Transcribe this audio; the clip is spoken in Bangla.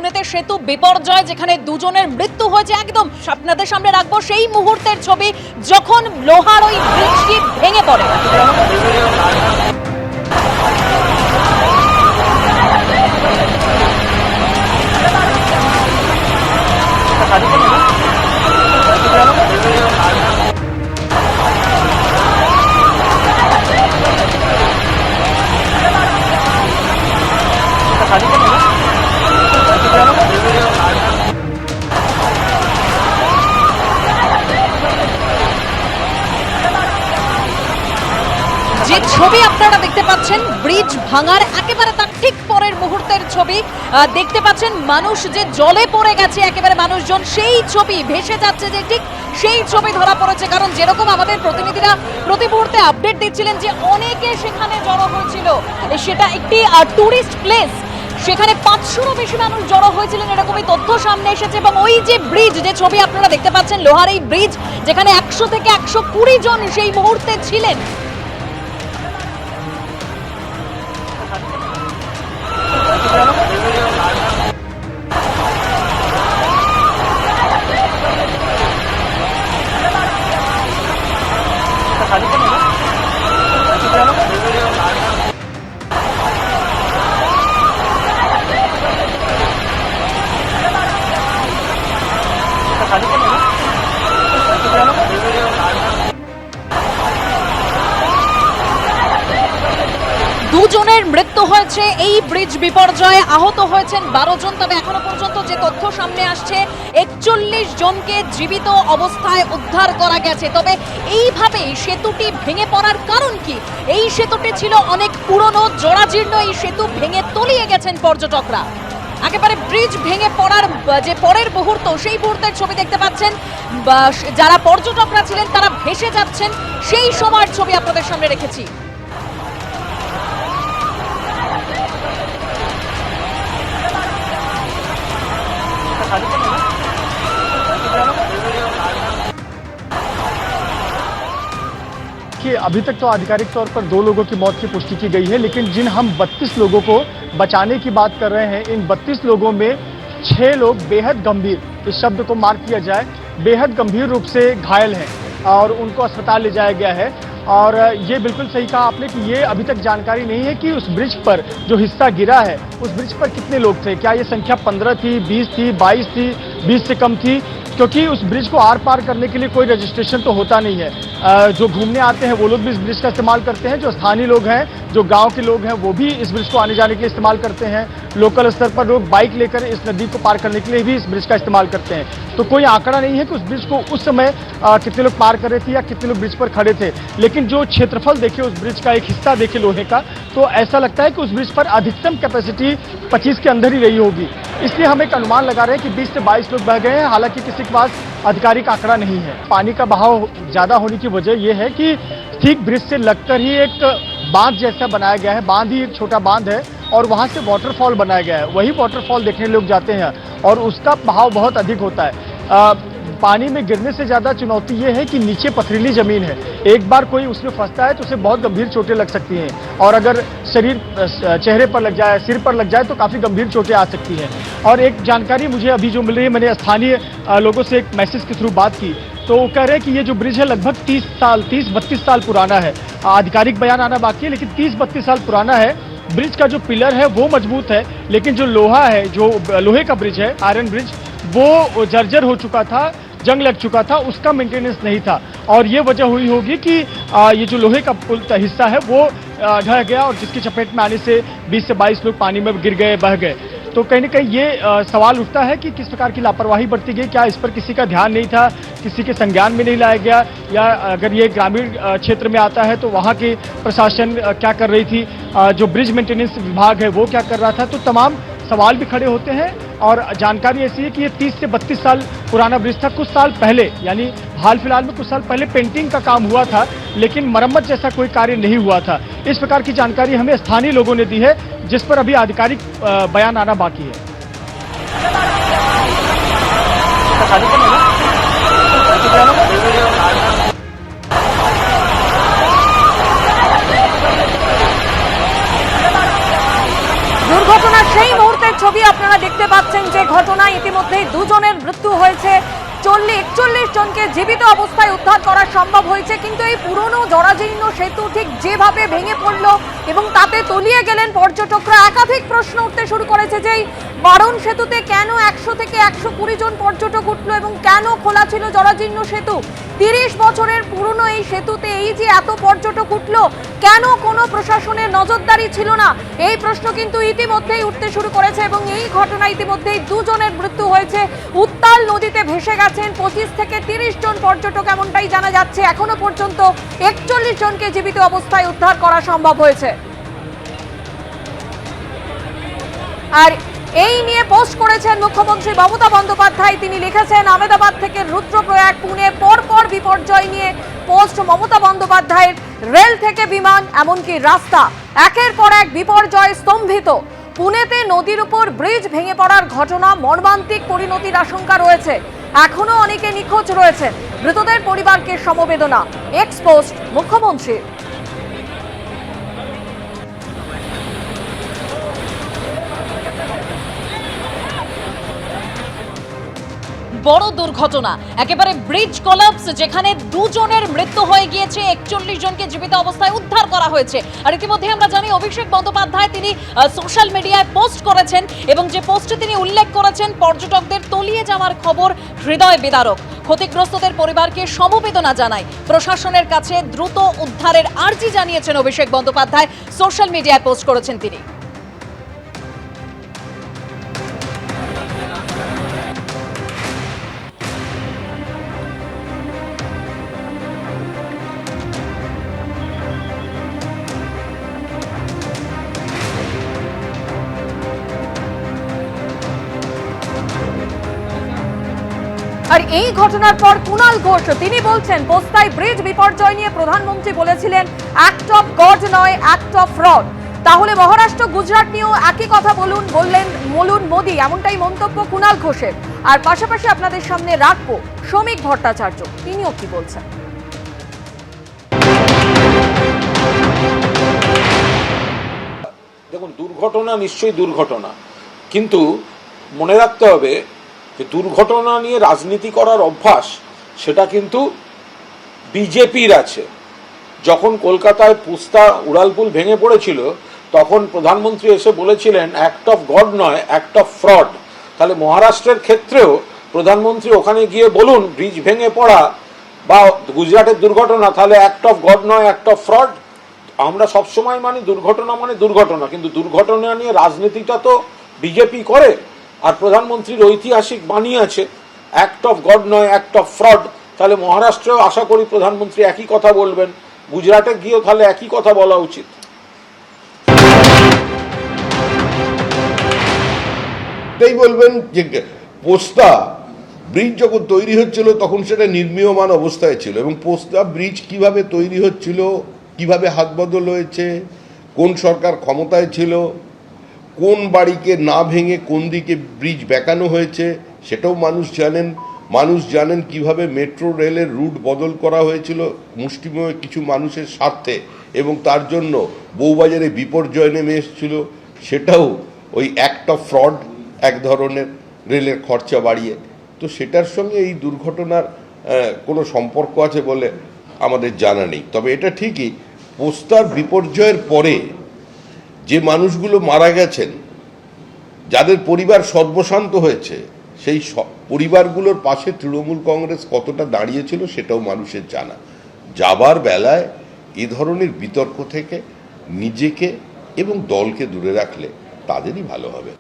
পুনেতে সেতু বিপর্যয়, যেখানে দুজনের মৃত্যু হয়েছে। একদম আপনাদের সামনে রাখবো সেই মুহূর্তের ছবি, যখন লোহার ওই ব্রিজটি ভেঙে পড়ে। যে ছবি আপনারা দেখতে পাচ্ছেন ব্রিজ ভাঙার একেবারে তার ঠিক পরের মুহূর্তের ছবি দেখতে পাচ্ছেন, মানুষ যে জলে পড়ে গেছে, একেবারে মানুষজন সেই ছবি ভেসে যাচ্ছে, যে ঠিক সেই ছবি ধরা পড়েছে। কারণ যেরকম আমাদের প্রতিনিধিরা প্রতি মুহূর্তে আপডেট দিচ্ছিলেন যে অনেকে সেখানে জড়ো হয়েছিল, সেটা একটি টুরিস্ট প্লেস, সেখানে 500-রও বেশি মানুষ জড়ো হয়েছিলেন, এরকমই তথ্য সামনে এসেছে। এবং ওই যে ব্রিজ, যে ছবি আপনারা দেখতে পাচ্ছেন, লোহার এই ব্রিজ, যেখানে 100 থেকে 120 জন সেই মুহূর্তে ছিলেন। দুজনের মৃত্যু হয়েছে এই ব্রিজ বিপর্যয়ে, আহত হয়েছেন 12 জন। তবে এখনো পর্যন্ত যে তথ্য সামনে আসছে, 41 জনকে জীবিত অবস্থায় উদ্ধার করা গেছে। তবে এইভাবে সেতুটি ভেঙে পড়ার কারণ কি? এই সেতুটি ছিল অনেক পুরনো, জরাজীর্ণ। এই সেতু ভেঙে তলিয়ে গেছেন পর্যটকরা। একেবারে ব্রিজ ভেঙে পড়ার যে পরের মুহূর্ত, সেই মুহূর্তের ছবি দেখতে পাচ্ছেন। যারা পর্যটকরা ছিলেন তারা ভেসে যাচ্ছেন, সেই সময়ের ছবি আপনাদের সামনে রেখেছি। अभी तक तो आधिकारिक तौर पर 2 लोगों की मौत की पुष्टि की गई है, लेकिन जिन हम 32 लोगों को बचाने की बात कर रहे हैं, इन 32 लोगों में 6 लोग बेहद गंभीर, इस शब्द को मार्क किया जाए, बेहद गंभीर रूप से घायल हैं और उनको अस्पताल ले जाया गया है। और ये बिल्कुल सही कहा आपने कि ये अभी तक जानकारी नहीं है कि उस ब्रिज पर जो हिस्सा गिरा है, उस ब्रिज पर कितने लोग थे। क्या ये संख्या 15 थी, 20 थी, 22 थी, 20 से कम थी? क्योंकि उस ब्रिज को आर पार करने के लिए कोई रजिस्ट्रेशन तो होता नहीं है। जो घूमने आते हैं वो लोग भी इस ब्रिज का इस्तेमाल करते हैं, जो स्थानीय लोग हैं, जो गांव के लोग हैं, वो भी इस ब्रिज को आने जाने के लिए इस्तेमाल करते हैं। लोकल स्तर पर लोग बाइक लेकर इस नदी को पार करने के लिए भी इस ब्रिज का इस्तेमाल करते हैं। तो कोई आंकड़ा नहीं है कि उस ब्रिज को उस समय कितने लोग पार कर रहे थे या कितने लोग ब्रिज पर खड़े थे, लेकिन जो क्षेत्रफल देखे उस ब्रिज का, एक हिस्सा देखे लोहे का, तो ऐसा लगता है कि उस ब्रिज पर अधिकतम कैपेसिटी 25 के अंदर ही रही होगी। इसलिए हम एक अनुमान लगा रहे हैं कि 20 से 22 लोग बह गए हैं। हालांकि किसी के पास आधिकारिक आंकड़ा नहीं है। पानी का बहाव ज्यादा होने की वजह यह है कि ठीक ब्रिज से लगकर ही एक बांध जैसा बनाया गया है, बांध ही एक छोटा बांध है और वहां से वाटरफॉल बनाया गया है। वही वाटरफॉल देखने लोग जाते हैं और उसका बहाव बहुत अधिक होता है। पानी में गिरने से ज्यादा चुनौती ये है कि नीचे पथरीली जमीन है, एक बार कोई उसमें फंसता है तो उसे बहुत गंभीर चोटें लग सकती हैं, और अगर शरीर चेहरे पर लग जाए, सिर पर लग जाए तो काफी गंभीर चोटें आ सकती हैं। और एक जानकारी मुझे अभी जो मिल रही है, मैंने स्थानीय लोगों से एक मैसेज के थ्रू बात की, तो वो कह रहे हैं कि ये जो ब्रिज है लगभग 30-32 साल पुराना है। आधिकारिक बयान आना बाकी है, लेकिन 30-32 साल पुराना है। ब्रिज का जो पिलर है वो मजबूत है, लेकिन जो लोहा है, जो लोहे का ब्रिज है, आयरन ब्रिज, वो जर्जर हो चुका था, जंग लग चुका था, उसका मेंटेनेंस नहीं था। और ये वजह हुई होगी कि ये जो लोहे का पुल हिस्सा है वो ढह गया और जिसकी चपेट में आने से 20 से 22 लोग पानी में गिर गए, बह गए। तो कहीं ना कहीं ये सवाल उठता है कि किस प्रकार की लापरवाही बरती गई, क्या इस पर किसी का ध्यान नहीं था, किसी के संज्ञान में नहीं लाया गया, या अगर ये ग्रामीण क्षेत्र में आता है तो वहाँ की प्रशासन क्या कर रही थी, जो ब्रिज मेंटेनेंस विभाग है वो क्या कर रहा था। तो तमाम सवाल भी खड़े होते हैं। और जानकारी ऐसी है कि ये 30 से 32 साल पुराना ब्रिज था। कुछ साल पहले, यानी हाल फिलहाल में कुछ साल पहले पेंटिंग का काम हुआ था, लेकिन मरम्मत जैसा कोई कार्य नहीं हुआ था। इस प्रकार की जानकारी हमें स्थानीय लोगों ने दी है, जिस पर अभी आधिकारिक बयान आना बाकी है। দুর্ঘটনার সেই মুহূর্তের ছবি আপনারা দেখতে পাচ্ছেন, যে দুজনের মৃত্যু হয়েছে, 41 জনকে জীবিত অবস্থায় উদ্ধার করা সম্ভব হয়েছে। কিন্তু এই পুরনো জরাজীর্ণ সেতু ঠিক যেভাবে ভেঙে পড়লো এবং তাতে তলিয়ে গেলেন পর্যটকরা, একাধিক প্রশ্ন উঠতে শুরু করেছে যে এই বারণ সেতুতে কেন 100 থেকে 120 জন পর্যটক উঠলো এবং কেন খোলা ছিল জরাজীর্ণ সেতু? 30 বছরের পুরনো এই সেতুতে এই যে এত পর্যটক উঠলো, কেন কোনো প্রশাসনের নজরদারি ছিল না? এই প্রশ্ন কিন্তু ইতিমধ্যেই উঠতে শুরু করেছে এবং এই ঘটনা ইতিমধ্যেই দুজনের মৃত্যু হয়েছে। উত্তাল নদীতে ভেসে গেছেন 25 থেকে 30 জন পর্যটক, এমনটাই জানা যাচ্ছে। এখনো পর্যন্ত 41 জনকে জীবিত অবস্থায় উদ্ধার করা সম্ভব হয়েছে। আর এই নিয়ে পোস্ট করেছেন মুখ্যমন্ত্রী মমতা বন্দ্যোপাধ্যায়। তিনি লিখেছেন, আহমেদাবাদ থেকে রুদ্রপ্রয়াগ পুনে পরপর বিপর্যয় নিয়ে পোস্ট মমতা বন্দ্যোপাধ্যায়ের। রেল থেকে বিমান এমনকি রাস্তা একের পর এক বিপর্যয় স্তম্ভিত। পুনেতে নদীর উপর ব্রিজ ভেঙে পড়ার ঘটনা, মর্মান্তিক পরিণতির আশঙ্কা রয়েছে। এখনো অনেকে নিখোঁজ রয়েছেন, মৃতদের পরিবারকে সমবেদনা। এক্স পোস্ট মুখ্যমন্ত্রী। বড় দুর্ঘটনা, একেবারে ব্রিজ কোলাপস, যেখানে দুজনের মৃত্যু হয়ে গিয়েছে, 41 জনকে জীবিত অবস্থায় উদ্ধার করা হয়েছে। আর ইতিমধ্যে আমরা জানি অভিষেক বন্দ্যোপাধ্যায় তিনি সোশ্যাল মিডিয়ায় পোস্ট করেছেন এবং যে পোস্টে তিনি উল্লেখ করেছেন পর্যটকদের তলিয়ে যাওয়ার খবর হৃদয় বিদারক। ক্ষতিগ্রস্তদের পরিবারকে সমবেদনা জানায়, প্রশাসনের কাছে দ্রুত উদ্ধারের আর্জি জানিয়েছেন অভিষেক বন্দ্যোপাধ্যায়। সোশ্যাল মিডিয়ায় পোস্ট করেছেন তিনি। আর এই ঘটনার পর কুণাল ঘোষ তিনি বলছেন, পোস্তায় ব্রিজ বিপর্যয় নিয়ে প্রধানমন্ত্রী বলেছিলেন অ্যাক্ট অফ গড নয়, অ্যাক্ট অফ ফ্রড। তাহলে মহারাষ্ট্র গুজরাট নিয়েও একই কথা বললেন মোদী, এমনটাই মন্তব্য কুণাল ঘোষের। আর পাশাপাশি আপনাদের সামনে রাখবো শ্রমিক ভট্টাচার্য, তিনিও কি বলছেন। দেখুন, দুর্ঘটনা নিশ্চয়ই দুর্ঘটনা, কিন্তু মনে রাখতে হবে যে দুর্ঘটনা নিয়ে রাজনীতি করার অভ্যাস সেটা কিন্তু বিজেপির আছে। যখন কলকাতায় পুস্তা উড়ালপুল ভেঙে পড়েছিল তখন প্রধানমন্ত্রী এসে বলেছিলেন অ্যাক্ট অফ গড নয়, অ্যাক্ট অফ ফ্রড। তাহলে মহারাষ্ট্রের ক্ষেত্রেও প্রধানমন্ত্রী ওখানে গিয়ে বলুন ব্রিজ ভেঙে পড়া বা গুজরাটের দুর্ঘটনা, তাহলে অ্যাক্ট অফ গড নয়, অ্যাক্ট অফ ফ্রড। আমরা সবসময় মানি দুর্ঘটনা মানে দুর্ঘটনা, কিন্তু দুর্ঘটনা নিয়ে রাজনীতিটা তো বিজেপি করে। আর প্রধানমন্ত্রীর ঐতিহাসিক বাণী আছে অ্যাক্ট অফ গড নয়, অ্যাক্ট অফ ফ্রড। তাহলে মহারাষ্ট্রেও আশা করি প্রধানমন্ত্রী একই কথা বলবেন, গুজরাটে গিয়েও তাহলে একই কথা বলা উচিত। এটাই বলবেন যে পোস্তা ব্রিজ যখন তৈরি হচ্ছিল তখন সেটা নির্মীয়মান অবস্থায় ছিল, এবং পোস্তা ব্রিজ কিভাবে তৈরি হচ্ছিল, কিভাবে হাত বদল হয়েছে, কোন সরকার ক্ষমতায় ছিল, কোন বাড়িকে না ভেঙে কোন দিকে ব্রিজ বেঁকানো হয়েছে সেটাও মানুষ জানেন। মানুষ জানেন কিভাবে মেট্রো রেলের রুট বদল করা হয়েছিল মুষ্টিমেয় কিছু মানুষের স্বার্থে, এবং তার জন্য বউবাজারে বিপর্যয় নেমে এসেছিল। সেটাও ওই অ্যাক্ট অফ ফ্রড এক ধরনের, রেলের খরচা বাড়িয়ে। তো সেটার সঙ্গে এই দুর্ঘটনার কোনো সম্পর্ক আছে বলে আমাদের জানা নেই। তবে এটা ঠিকই, পোস্তার বিপর্যয়ের পরে যে মানুষগুলো মারা গেছেন, যাদের পরিবার সর্বশান্ত হয়েছে, সেই পরিবারগুলোর পাশে তৃণমূল কংগ্রেস কতটা দাঁড়িয়েছিল সেটাও মানুষের জানা। যাবার বেলায় এ ধরনের বিতর্ক থেকে নিজেকে এবং দলকে দূরে রাখলে তাদেরই ভালো হবে।